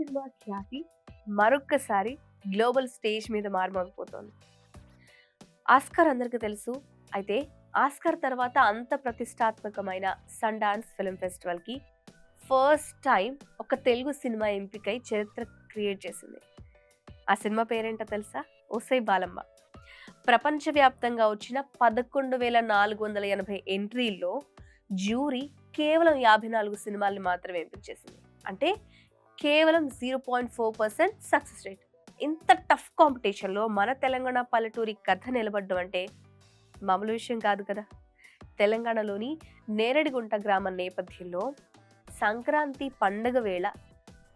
Cinema ఖ్యాతి మరొక్కసారి global stage మీద మారుమోగిపోతోంది. Oscar అందరికీ తెలుసు. అయితే ఆస్కార్ తర్వాత అంత ప్రతిష్టాత్మకమైన సన్ డాన్స్ ఫిల్మ్ ఫెస్టివల్‌కి ఫస్ట్ టైం ఒక తెలుగు సినిమా ఎంపికై చరిత్ర క్రియేట్ చేసింది. ఆ సినిమా పేరేంటో తెలుసా? 'ఒసేయ్ బాలమ్మ'. ప్రపంచవ్యాప్తంగా వచ్చిన 11,480 ఎంట్రీల్లో జ్యూరీ కేవలం 54 సినిమాల్ని మాత్రమే ఎంపిక చేసింది. అంటే కేవలం 0.4% సక్సెస్ రేట్. ఇంత టఫ్ కాంపిటీషన్‌లో మన తెలంగాణ పల్లెటూరి కథ నిలబడ్డం అంటే మామూలు విషయం కాదు కదా! తెలంగాణలోని నేరడిగుంట గ్రామం నేపథ్యంలో సంక్రాంతి పండగ వేళ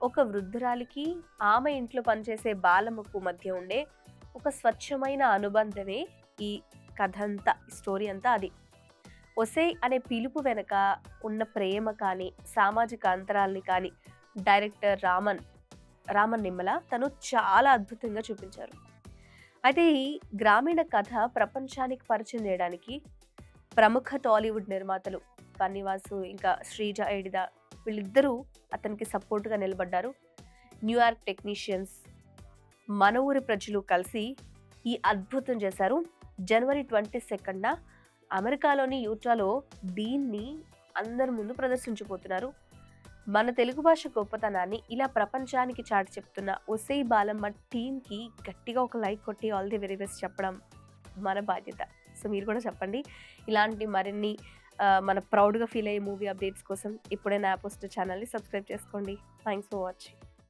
ఒక వృద్ధురాలికి, ఆమె ఇంట్లో పనిచేసే బాలమ్మకు మధ్య ఉండే ఒక స్వచ్ఛమైన అనుబంధమే ఈ కథంతా, ఈ స్టోరీ అంతా అది. ఒసేయ్ అనే పిలుపు వెనక ఉన్న ప్రేమ కానీ, సామాజిక అంతరాల్ని కానీ డైరెక్టర్ రామన్ నిమ్మల తను చాలా అద్భుతంగా చూపించారు. అయితే ఈ గ్రామీణ కథ ప్రపంచానికి పరిచయం చేయడానికి ప్రముఖ టాలీవుడ్ నిర్మాతలు బన్నీవాసు, ఇంకా శ్రీజ ఏడిద వీళ్ళిద్దరూ అతనికి సపోర్ట్‌గా నిలబడ్డారు. న్యూయార్క్ టెక్నీషియన్స్, మన ఊరి ప్రజలు కలిసి ఈ అద్భుతం చేశారు. జనవరి 22న అమెరికాలోని యూటాలో దీన్ని అందరి ముందు ప్రదర్శించబోతున్నారు. మన తెలుగు భాష గొప్పతనాన్ని ఇలా ప్రపంచానికి చాటి చెప్తున్న ఒసేయ్ బాలమ్మ టీమ్‌కి గట్టిగా ఒక లైక్ కొట్టి ఆల్ ది వెరీ బెస్ట్ చెప్పడం మన బాధ్యత. సో మీరు కూడా చెప్పండి. ఇలాంటి మరిన్ని మన ప్రౌడ్‌గా ఫీల్ అయ్యే మూవీ అప్డేట్స్ కోసం ఇప్పుడే నా పోస్ట్ ఛానల్‌ని సబ్స్క్రైబ్ చేసుకోండి. Thanks for watching.